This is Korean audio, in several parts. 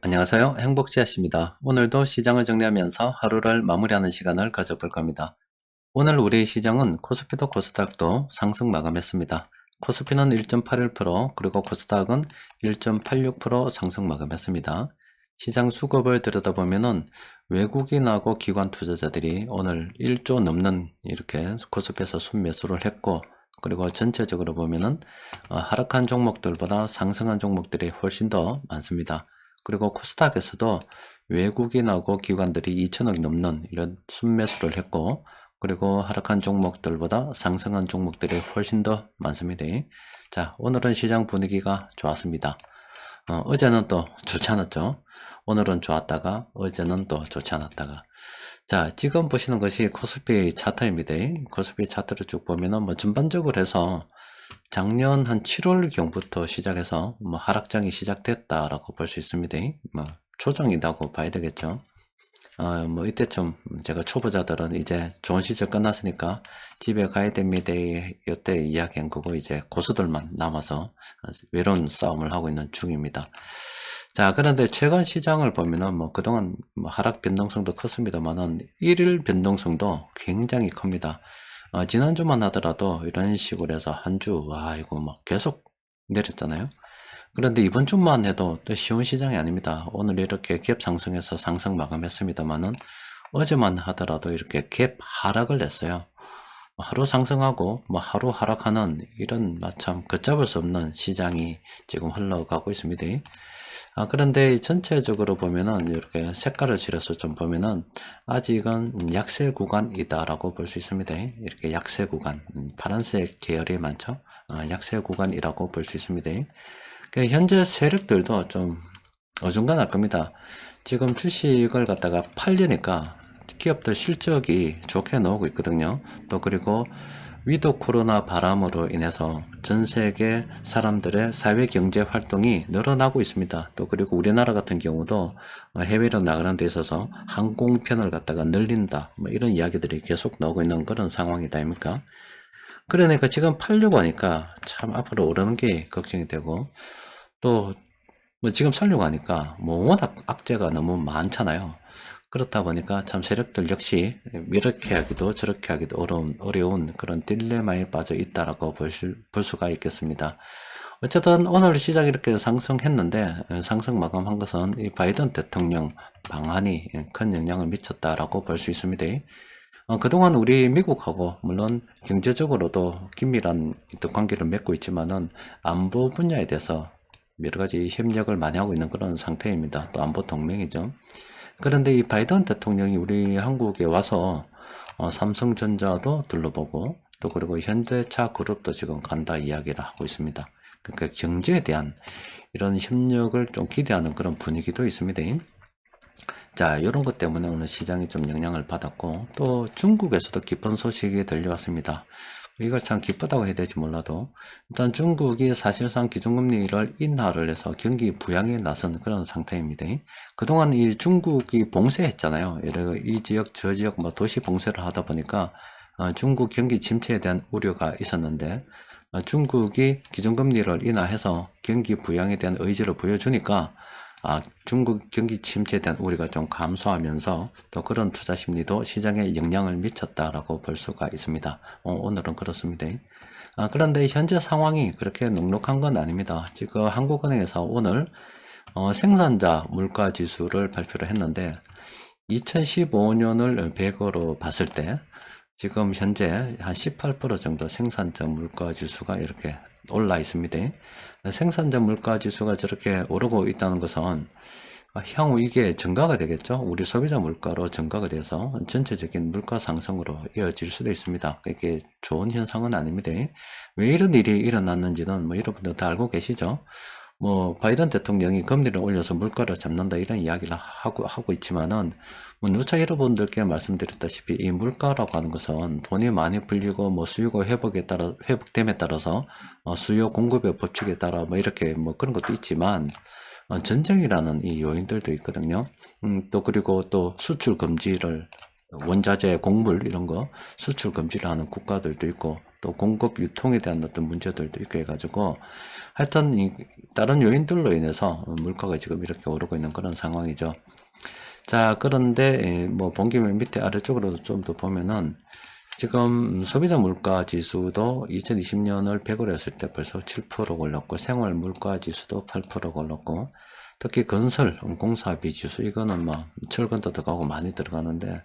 안녕하세요. 행복지아씨입니다. 오늘도 시장을 정리하면서 하루를 마무리하는 시간을 가져볼 겁니다. 오늘 우리 시장은 코스피도 코스닥도 상승 마감했습니다. 코스피는 1.81%, 그리고 코스닥은 1.86% 상승 마감했습니다. 시장 수급을 들여다보면은 외국인하고 기관 투자자들이 오늘 1조 넘는 이렇게 코스피에서 순매수를 했고, 그리고 전체적으로 보면은 하락한 종목들보다 상승한 종목들이 훨씬 더 많습니다. 그리고 코스닥에서도 외국인하고 기관들이 2천억 넘는 이런 순매수를 했고, 그리고 하락한 종목들보다 상승한 종목들이 훨씬 더 많습니다. 자, 오늘은 시장 분위기가 좋았습니다. 어제는 또 좋지 않았죠. 오늘은 좋았다가 어제는 또 좋지 않았다가. 자, 지금 보시는 것이 코스피 차트입니다. 코스피 차트를 쭉 보면은 뭐 전반적으로 해서 작년 한 7월경부터 시작해서 뭐 하락장이 시작됐다라고 볼 수 있습니다. 뭐 조정이라고 봐야 되겠죠. 뭐 이때쯤 제가 초보자들은 이제 좋은 시절 끝났으니까 집에 가야 됩니다. 이때 이야기한 거고, 이제 고수들만 남아서 외로운 싸움을 하고 있는 중입니다. 자, 그런데 최근 시장을 보면은 뭐 그동안 뭐 하락 변동성도 컸습니다만은 일일 변동성도 굉장히 큽니다. 지난주만 하더라도 이런 식으로 해서 한 주, 와, 이거 막 계속 내렸잖아요. 그런데 이번 주만 해도 또 쉬운 시장이 아닙니다. 오늘 이렇게 갭 상승해서 상승 마감했습니다만은 어제만 하더라도 이렇게 갭 하락을 냈어요. 하루 상승하고 뭐 하루 하락하는 이런 참 걷잡을 수 없는 시장이 지금 흘러가고 있습니다. 그런데 전체적으로 보면은 이렇게 색깔을 칠해서 좀 보면은 아직은 약세 구간이다라고 볼 수 있습니다. 이렇게 약세 구간, 파란색 계열이 많죠. 약세 구간이라고 볼 수 있습니다. 현재 세력들도 좀 어중간할 겁니다. 지금 주식을 갖다가 팔려니까 기업들 실적이 좋게 나오고 있거든요. 또 그리고 위드 코로나 바람으로 인해서 전 세계 사람들의 사회 경제 활동이 늘어나고 있습니다. 또 그리고 우리나라 같은 경우도 해외로 나가는 데 있어서 항공편을 갖다가 늘린다, 뭐 이런 이야기들이 계속 나오고 있는 그런 상황이다 아닙니까? 그러니까 지금 팔려고 하니까 참 앞으로 오르는 게 걱정이 되고, 또 뭐 지금 살려고 하니까 뭐 워낙 악재가 너무 많잖아요. 그렇다 보니까 참 세력들 역시 이렇게 하기도 저렇게 하기도 어려운 그런 딜레마에 빠져 있다라고 볼 수가 있겠습니다. 어쨌든 오늘 시장 이렇게 상승했는데, 상승 마감한 것은 이 바이든 대통령 방한이 큰 영향을 미쳤다라고 볼 수 있습니다. 그동안 우리 미국하고 물론 경제적으로도 긴밀한 관계를 맺고 있지만은 안보 분야에 대해서 여러 가지 협력을 많이 하고 있는 그런 상태입니다. 또 안보 동맹이죠. 그런데 이 바이든 대통령이 우리 한국에 와서 삼성전자도 둘러보고, 또 그리고 현대차 그룹도 지금 간다 이야기를 하고 있습니다. 그러니까 경제에 대한 이런 협력을 좀 기대하는 그런 분위기도 있습니다. 자, 이런 것 때문에 오늘 시장이 좀 영향을 받았고, 또 중국에서도 기쁜 소식이 들려왔습니다. 이걸 참 기쁘다고 해야 될지 몰라도, 일단 중국이 사실상 기준금리를 인하를 해서 경기 부양에 나선 그런 상태입니다. 그동안 이 중국이 봉쇄했잖아요. 이 지역 저 지역 뭐 도시 봉쇄를 하다 보니까 중국 경기 침체에 대한 우려가 있었는데, 중국이 기준금리를 인하해서 경기 부양에 대한 의지를 보여주니까 중국 경기 침체에 대한 우려가 좀 감소하면서 또 그런 투자 심리도 시장에 영향을 미쳤다라고 볼 수가 있습니다. 오늘은 그렇습니다. 그런데 현재 상황이 그렇게 넉넉한 건 아닙니다. 지금 한국은행에서 오늘 생산자 물가 지수를 발표를 했는데, 2015년을 100으로 봤을 때 지금 현재 한 18% 정도 생산자 물가 지수가 이렇게 올라 있습니다. 생산자 물가 지수가 저렇게 오르고 있다는 것은 향후 이게 증가가 되겠죠. 우리 소비자 물가로 증가가 돼서 전체적인 물가 상승으로 이어질 수도 있습니다. 이게 좋은 현상은 아닙니다. 왜 이런 일이 일어났는지는 뭐 여러분들 다 알고 계시죠. 뭐 바이든 대통령이 금리를 올려서 물가를 잡는다 이런 이야기를 하고 있지만은, 뭐 누차 여러분들께 말씀드렸다시피 이 물가라고 하는 것은 돈이 많이 풀리고 뭐 수요가 회복됨에 따라서 수요 공급의 법칙에 따라 뭐 이렇게 뭐 그런 것도 있지만, 전쟁이라는 이 요인들도 있거든요. 또 그리고 또 수출 금지를, 원자재, 곡물 이런 거 수출 금지를 하는 국가들도 있고, 또 공급 유통에 대한 어떤 문제들도 있고 해가지고 하여튼 다른 요인들로 인해서 물가가 지금 이렇게 오르고 있는 그런 상황이죠. 자, 그런데 뭐 본김에 밑에 아래쪽으로 좀 더 보면은 지금 소비자 물가 지수도 2020년을 100으로 했을 때 벌써 7% 올랐고, 생활 물가 지수도 8% 올랐고, 특히 건설 공사비 지수, 이거는 뭐 철근도 들어가고 많이 들어가는데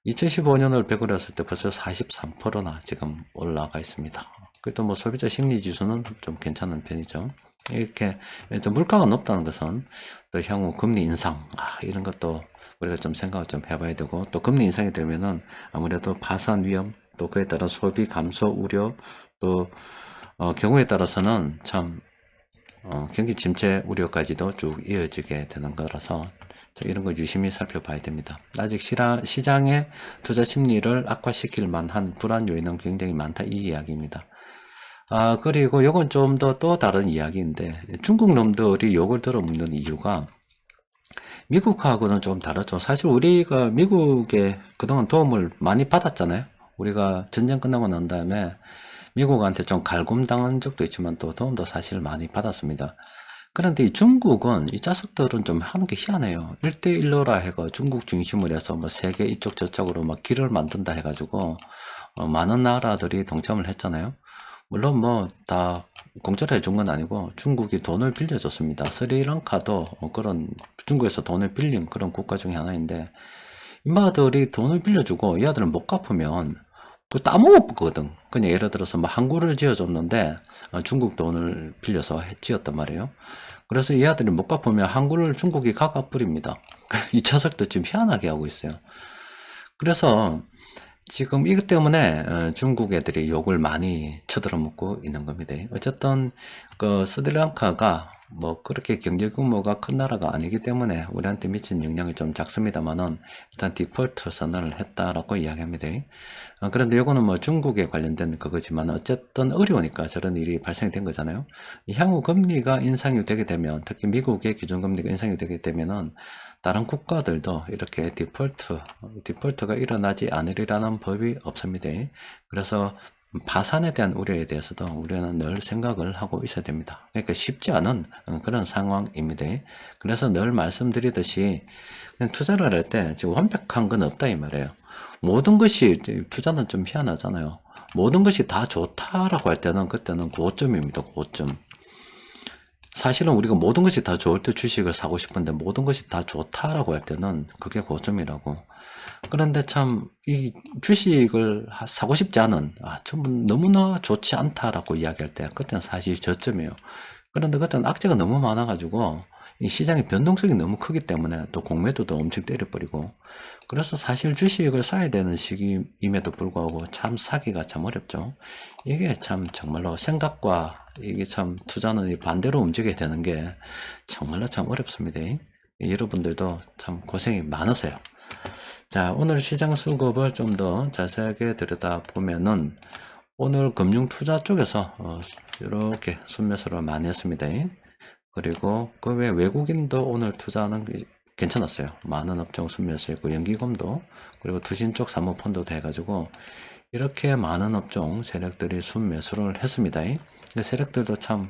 2015년을 100으로 했을 때 벌써 43%나 지금 올라가 있습니다. 그래도 뭐 소비자 심리 지수는 좀 괜찮은 편이죠. 이렇게 일단 물가가 높다는 것은 또 향후 금리 인상 이런 것도 우리가 좀 생각을 좀 해봐야 되고, 또 금리 인상이 되면은 아무래도 파산 위험, 또 그에 따라 소비 감소 우려, 또 경우에 따라서는 참 경기 침체 우려까지도 쭉 이어지게 되는 거라서 이런 거 유심히 살펴봐야 됩니다. 아직 시장의 투자 심리를 악화시킬 만한 불안 요인은 굉장히 많다, 이 이야기입니다. 그리고 요건 좀 더 또 다른 이야기인데, 중국 놈들이 욕을 들어먹는 이유가 미국하고는 좀 다르죠. 사실 우리가 미국에 그동안 도움을 많이 받았잖아요. 우리가 전쟁 끝나고 난 다음에 미국한테 좀 갈굼당한 적도 있지만 또 도움도 사실 많이 받았습니다. 그런데 이 중국은, 이 자석들은 좀 하는 게 희한해요. 1대1로라 해가 중국 중심으로 해서 뭐 세계 이쪽 저쪽으로 막 길을 만든다 해가지고 많은 나라들이 동참을 했잖아요. 물론 뭐 다 공짜로 해준 건 아니고 중국이 돈을 빌려줬습니다. 스리랑카도 그런 중국에서 돈을 빌린 그런 국가 중에 하나인데, 인마들이 돈을 빌려주고 이 아들은 못 갚으면 그 따먹었거든. 그냥 예를 들어서 뭐 항구를 지어줬는데 중국 돈을 빌려서 지었단 말이에요. 그래서 이 아들이 못 갚으면 항구를 중국이 갚아버립니다. 이 녀석도 지금 희한하게 하고 있어요. 그래서 지금 이것 때문에 중국 애들이 욕을 많이 쳐들어 먹고 있는 겁니다. 어쨌든 그 스리랑카가 뭐 그렇게 경제 규모가 큰 나라가 아니기 때문에 우리한테 미친 영향이 좀 작습니다만은 일단 디폴트 선언을 했다라고 이야기합니다. 그런데 이거는 뭐 중국에 관련된 그거지만 어쨌든 어려우니까 저런 일이 발생이 된 거잖아요. 향후 금리가 인상이 되게 되면, 특히 미국의 기준금리가 인상이 되게 되면은 다른 국가들도 이렇게 디폴트가 일어나지 않으리라는 법이 없습니다. 그래서 파산에 대한 우려에 대해서도 우리는 늘 생각을 하고 있어야 됩니다. 그러니까 쉽지 않은 그런 상황입니다. 그래서 늘 말씀드리듯이 투자를 할 때 지금 완벽한 건 없다 이 말이에요. 모든 것이, 투자는 좀 희한하잖아요. 모든 것이 다 좋다라고 할 때는 그때는 고점입니다. 고점. 사실은 우리가 모든 것이 다 좋을 때 주식을 사고 싶은데 모든 것이 다 좋다라고 할 때는 그게 고점이라고. 그런데 참 이 주식을 사고 싶지 않은, 전부 너무나 좋지 않다라고 이야기할 때 그때는 사실 저점이에요. 그런데 그때는 악재가 너무 많아가지고 이 시장의 변동성이 너무 크기 때문에 또 공매도도 엄청 때려버리고, 그래서 사실 주식을 사야 되는 시기임에도 불구하고 참 사기가 참 어렵죠. 이게 참 정말로 생각과 이게 참 투자는 반대로 움직여야 되는 게 정말로 참 어렵습니다. 여러분들도 참 고생이 많으세요. 자, 오늘 시장 수급을 좀 더 자세하게 들여다보면은 오늘 금융 투자 쪽에서 이렇게 순매수를 많이 했습니다. 그리고 그 외 외국인도 오늘 투자하는 게 괜찮았어요. 많은 업종 순매수했고 연기금도, 그리고 투신 쪽 사모펀드도 해가지고 이렇게 많은 업종 세력들이 순매수를 했습니다. 근데 세력들도 참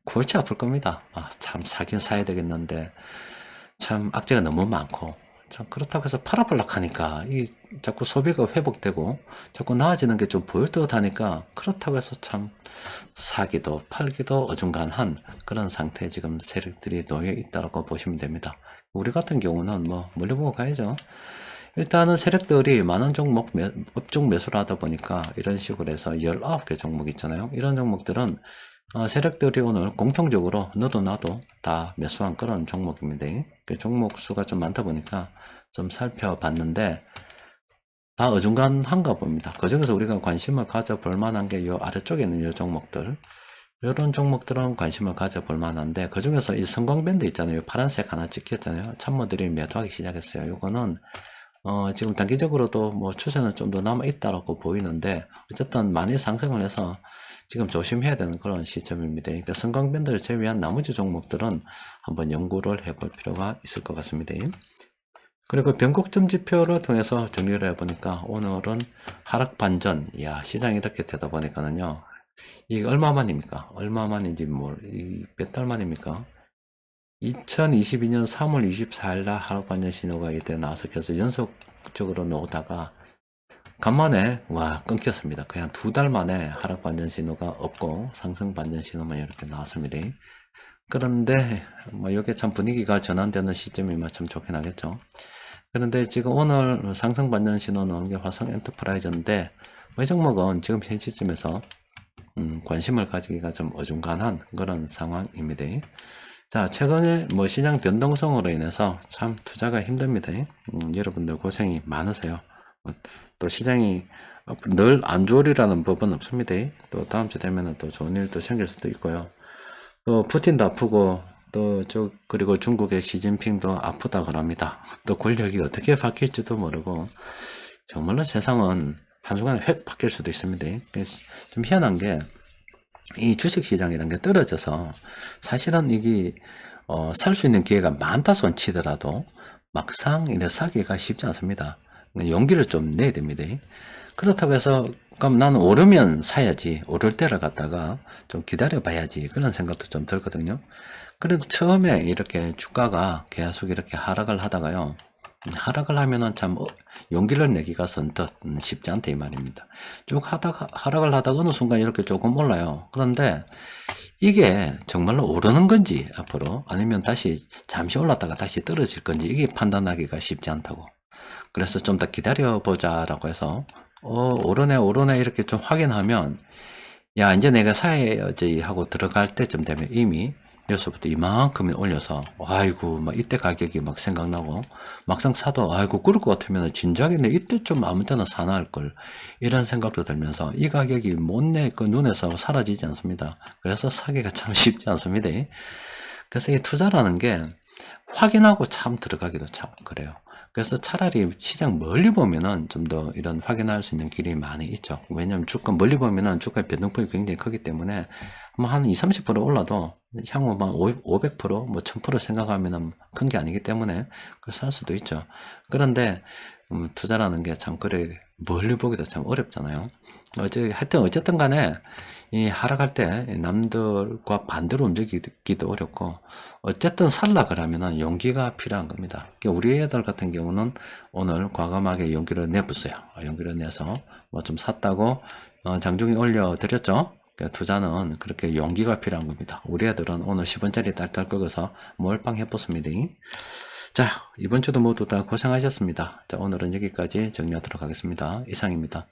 골치 아플 겁니다. 참 사긴 사야 되겠는데 참 악재가 너무 많고, 참 그렇다고 해서 팔아벌락 하니까 이 자꾸 소비가 회복되고 자꾸 나아지는 게 좀 보일 듯 하니까, 그렇다고 해서 참 사기도 팔기도 어중간한 그런 상태에 지금 세력들이 놓여 있다고 보시면 됩니다. 우리 같은 경우는 뭐 멀리 보고 가야죠. 일단은 세력들이 많은 종목 업종 매수를 하다 보니까 이런 식으로 해서 19개 종목 있잖아요. 이런 종목들은 세력들이 오늘 공통적으로 너도 나도 다 매수한 그런 종목입니다. 그 종목 수가 좀 많다 보니까 좀 살펴봤는데 다 어중간한가 봅니다. 그 중에서 우리가 관심을 가져볼 만한 게 요 아래쪽에 있는 요 종목들, 이런 종목들은 관심을 가져볼 만한데, 그 중에서 이 성광밴드 있잖아요. 파란색 하나 찍혔잖아요. 참모들이 매도하기 시작했어요. 요거는 지금 단기적으로도 뭐 추세는 좀 더 남아 있다라고 보이는데, 어쨌든 많이 상승을 해서 지금 조심해야 되는 그런 시점입니다. 그러니까 성광밴드를 제외한 나머지 종목들은 한번 연구를 해볼 필요가 있을 것 같습니다. 그리고 변곡점 지표를 통해서 정리를 해보니까 오늘은 하락 반전. 이야, 시장이 이렇게 되다 보니까는요. 이게 얼마 만입니까? 얼마 만인지 몇 달 만입니까? 2022년 3월 24일 날 하락 반전 신호가 이때 나와서 계속 연속적으로 나오다가 간만에 와 끊겼습니다. 그냥 2달 만에 하락 반전 신호가 없고 상승 반전 신호만 이렇게 나왔습니다. 그런데 뭐 이게 참 분위기가 전환되는 시점이면 참 좋긴 하겠죠. 그런데 지금 오늘 상승 반전 신호 나온 게 화성 엔터프라이즈인데 이 종목은 지금 현 시점에서 관심을 가지기가 좀 어중간한 그런 상황입니다. 자, 최근에 뭐 시장 변동성으로 인해서 참 투자가 힘듭니다. 여러분들 고생이 많으세요. 또 시장이 늘 안 좋으리라는 법은 없습니다. 또 다음 주 되면은 또 좋은 일도 생길 수도 있고요. 또 푸틴도 아프고 그리고 중국의 시진핑도 아프다 그럽니다. 또 권력이 어떻게 바뀔지도 모르고 정말로 세상은 한순간에 획 바뀔 수도 있습니다. 그래서 좀 희한한 게 이 주식시장이라는 게 떨어져서 사실은 이게 살 수 있는 기회가 많다 손 치더라도 막상 이래 사기가 쉽지 않습니다. 용기를 좀 내야 됩니다. 그렇다고 해서 그럼 나는 오르면 사야지, 오를 때를 갖다가 좀 기다려 봐야지, 그런 생각도 좀 들거든요. 그래도 처음에 이렇게 주가가 계속 이렇게 하락을 하다가요, 하락을 하면은 참 용기를 내기가 선뜻 쉽지 않다 이 말입니다. 쭉 하락을 하다가 어느 순간 이렇게 조금 올라요. 그런데 이게 정말로 오르는 건지 앞으로, 아니면 다시 잠시 올랐다가 다시 떨어질 건지 이게 판단하기가 쉽지 않다고. 그래서 좀 더 기다려 보자라고 해서 오르네 이렇게 좀 확인하면 야 이제 내가 사야지 하고 들어갈 때쯤 되면 이미 여기서부터 이만큼 올려서 아이고 막 이때 가격이 막 생각나고 막상 사도 아이고 그럴 것 같으면 진작에 내 이때 좀 아무 때나 사나 할 걸, 이런 생각도 들면서 이 가격이 못내 그 눈에서 사라지지 않습니다. 그래서 사기가 참 쉽지 않습니다. 그래서 이 투자라는 게 확인하고 참 들어가기도 참 그래요. 그래서 차라리 시장 멀리 보면은 좀 더 이런 확인할 수 있는 길이 많이 있죠. 왜냐면 주가 멀리 보면은 주가의 변동폭이 굉장히 크기 때문에 뭐 한 20, 30% 올라도 향후 막 500%, 뭐 1000% 생각하면은 큰 게 아니기 때문에 살 수도 있죠. 그런데 투자라는 게 참 그래 멀리 보기도 참 어렵잖아요. 하여튼 어쨌든 간에 이 하락할 때 남들과 반대로 움직이기도 어렵고 어쨌든 살라 그러면은 용기가 필요한 겁니다. 우리 애들 같은 경우는 오늘 과감하게 용기를 내보세요. 용기를 내서 뭐 좀 샀다고 장중에 올려드렸죠. 투자는 그렇게 용기가 필요한 겁니다. 우리 애들은 오늘 10원짜리 딸딸 긁어서 몰빵 해봤습니다. 자, 이번 주도 모두 다 고생하셨습니다. 자, 오늘은 여기까지 정리하도록 하겠습니다. 이상입니다.